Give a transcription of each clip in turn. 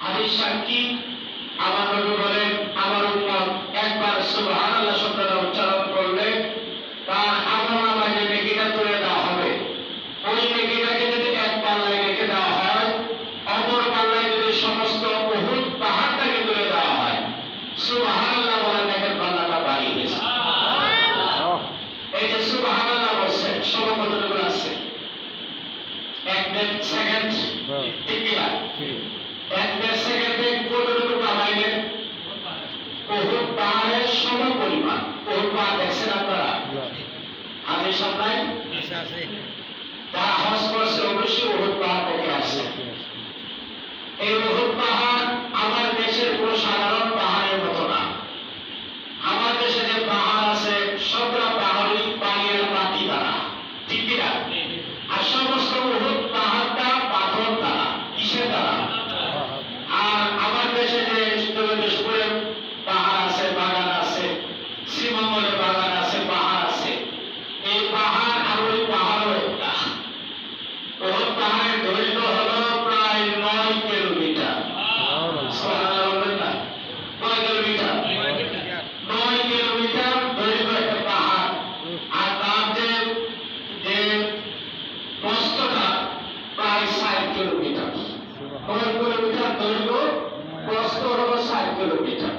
হাদিস সাক্ষী আমার নবী বলেন, আমার উম্মত একবার সুবহানাল্লাহ শব্দটা উচ্চারণ করলে তার আমলনামায় যে নেকিটা তুলে দেওয়া হবে, ওই নেকিটাকে যদি এক পাল্লায় রেখে দেওয়া হয়, অপর পাল্লায় যদি সমস্ত উহুদ পাহাড়টাকে তুলে দেওয়া হয়, সুবহানাল্লাহ বলে নেকের পাল্লাটা বাড়িয়ে গেছে। এই যে সুবহানাল্লাহ বলছেন, সময় কতটুকু আছে? 1-1.5 সেকেন্ড, ঠিক কিনা? 1-1.5 সেকেন্ডে কতটুকু কামাইলেন? উহুদ পাহাড়ের সম পরিমাণ। উহুদ পাহাড় দেখছেন আপনারা? হাজির সামনে যারা হজ করছে অবশ্যই উহুদ পাহাড় দেখে আসছে। এই উহুদ পাহাড় আমার দেশের কোনো সাধারণ পাহাড়ের মতো না। আমার দেশে যে পাহাড় আছে সবগুলো পাহাড়ই পানির মাটি দ্বারা, ঠিক কিনা? আর সমস্ত উহুদ পাহাড়টা পাথর দ্বারা, কিসের দ্বারা? আর আমার দেশে যে দিনাজপুরে পাহাড় আছে, বাগান আছে, শ্রীমঙ্গলে বাগান আছে, পাহাড় আছে, এই পাহাড় আর ওই পাহাড়ও একটা। উহুদ পাহাড়ের দৈর্ঘ্য হলো প্রায় 9 কিলোমিটার। কয় কিলোমিটার? 9 কিলোমিটার দৈর্ঘ্য একটা পাহাড়। আর তার যে প্রস্থটা প্রায় 60 কিলোমিটার। 9 কিলোমিটার দৈর্ঘ্য, প্রস্থ হলো 60 কিলোমিটার।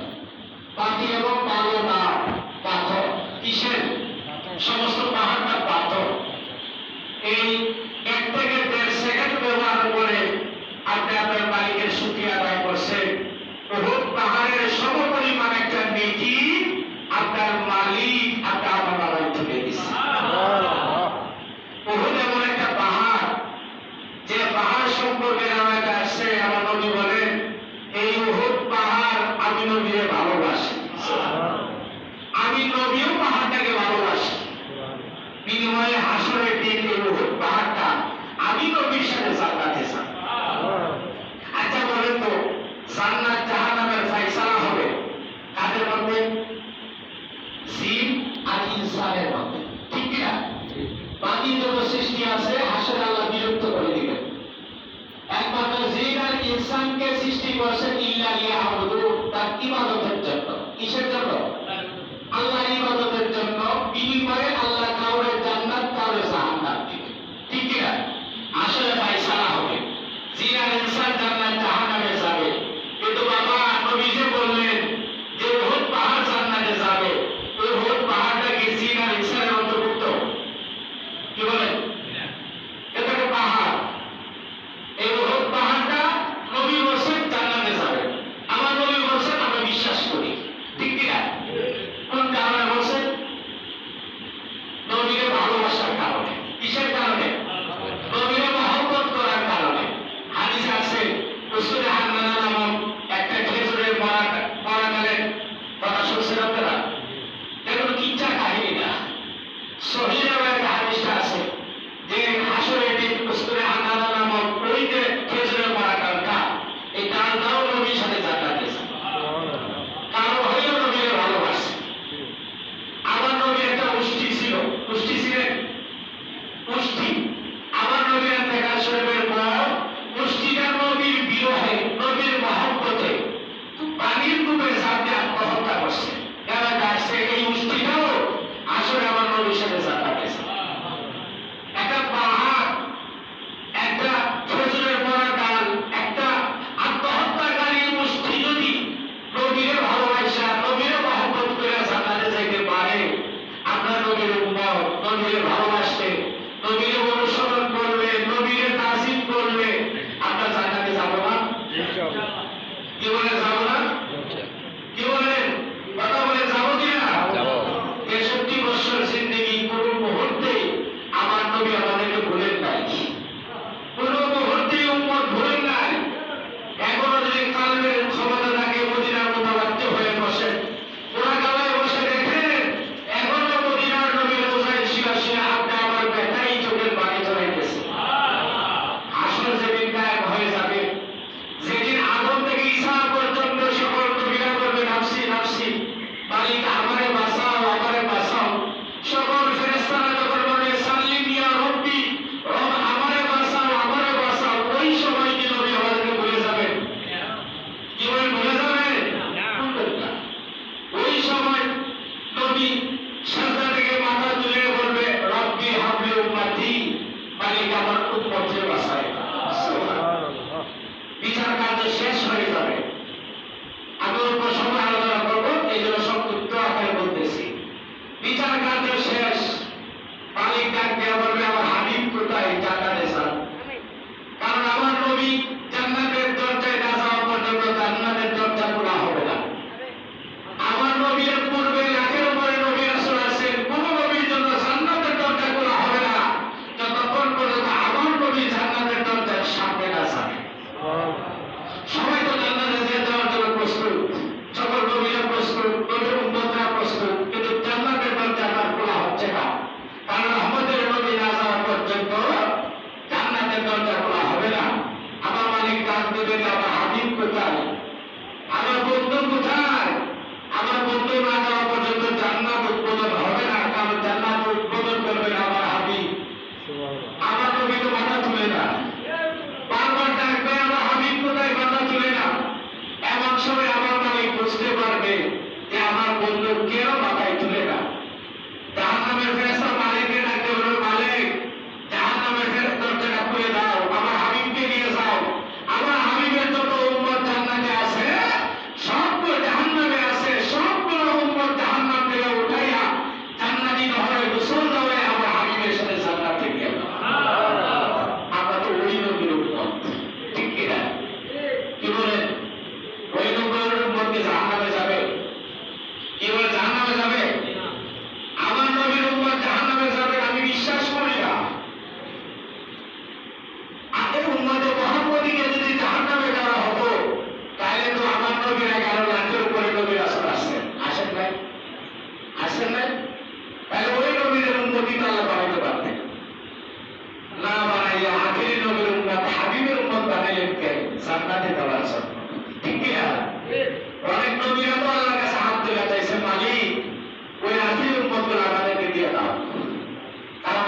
পাতি এবং বালু না পাথর। কিসের? সমস্ত পাহাড়টা পাথর। এই 1 থেকে 1.5 সেকেন্ড ব্যবহার করে আপনি আপনার মালিকের শুকরিয়া আদায় করছেন। উহুদ পাহাড়ের সমপরিমাণ একটা নেকি আপনার মালিক আপনার আমলনামায় তুলে দিচ্ছে। উহুদ এমন একটা পাহাড়, যে পাহাড় সম্পর্কে রাওয়ায়াতে আসছে, আমার নবী বলেন, এই উহুদ পাহাড় আমি নবীকে ভালোবাসি, আমি নবীও পাহাড়টাকে ভালোবাসি। বিনিময়ে হাসরের দিন এই উহুদ পাহাড়টা আমি নবীর সাথে জান্নাতে যাব। আচ্ছা বলেন তো, জান্নাত জাহান্নামের ফয়সালা হবে কাদের মধ্যে? জিন আর ইনসানের মধ্যে, ঠিক কিনা? বাকি যত সৃষ্টি আছে হাসরে আল্লাহ বিরক্ত করে দিবেন। একমাত্র জিন আর ইনসানকে সৃষ্টি করেছেন ইল্লা লিয়াবুদু, তার ইবাদতের জন্য। কিসের জন্য? আল্লাহর ইবাদতের জন্য। বিনিময়ে আল্লাহ কাউরে জান্নাত কাউরে জাহান্নাম দিবেন, ঠিক কিনা? আসলে ফয়সালা হবে, জিন আর ইনসান জান্নাত জাহান্নামে যাবে। কিন্তু বাবা নবী যে বললেন যে উহুদ পাহাড় জান্নাতে যাবে, ওই উহুদ পাহাড়টা কি জিন আর ইনসানের অন্তর্ভুক্ত? কি বলেন? এটা একটা পাহাড়। এই উহুদ পাহাড়টা নবী বলছেন জান্নাতে যাবে। আমার নবী বলছেন, আমরা বিশ্বাস করি, ঠিক কিনা? কোন কারণে বলছেন? নবীকে ভালোবাসার কারণে। কিসের কারণে? নবীকে মহব্বত করার কারণে। হাদিস আছে, উসুলে হান্নানা নামক একটা খেজুরের বাগানের কথা শুনছেন আপনারা? এগুলো কিচ্ছা কাহিনী না, সহিহ একটা হাদিসটা আছে যে হাসরের দিন উসুলে হান্নানা নামক ওই যে খেজুরের বাগানটা, এই ডালটাও নবীর সাথে জান্নাতে যাবে। কারণ হইল নবীকে ভালোবাসে। আমার নবীর একটা উষ্টি ছিল, উষ্টি ছিলেন উষ্টি। আমার নবীর ইন্তেকাল শরীফের পর উষ্টিটা নবীর বিরহে, নবীর মহব্বতে পানির ডুবে সাথে আত্মহত্যা করছে। এরা ডাকছে এই উষ্টিটাও আসলে আমার নবীর সাথে জান্নাতে যাবে। একটা পাহাড়, একটা খেজুরের বড় ডাল, একটা আত্মহত্যাকারী উষ্টি যদি নবীরে ভালোবাসা, নবীরে মহব্বত করে জান্নাতে যাইতে পারে, আপনার নবীর উম্মত নবীরে ভালোবাসতে, নবীরে অনুসরণ করবে, নবীরে তাজিম করবে, আপনার জান্নাতে যাব না? কি বলে যাব না? কি বলেন? কথা বলে যাবো কিনা? 63 বছর জিন্দেগি, কোন মুহূর্তে আমার নবী আমাদেরকে ভুলেন নাই, কোন মুহূর্তে উম্মত ভুলেন নাই। এখনো যদি কালবের ক্ষমতা থাকে মদিনার মোতাবাক্য হয়ে বসে, ওরা গালায় বসে দেখেন, এখনো মদিনার নবীর রোজায় শিরা আপনি আমার ব্যথাই চোখের পানি চলাইতেছে। আসলে যেদিন গায়েব হয়ে যাবে, যেদিন আদম থেকে ঈসা পর্যন্ত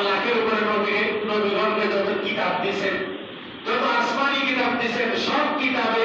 লাখের উপরে নবীগণকে যত কিতাব দিয়েছেন, যত আসমানি কিতাব দিয়েছেন, সব কিতাবে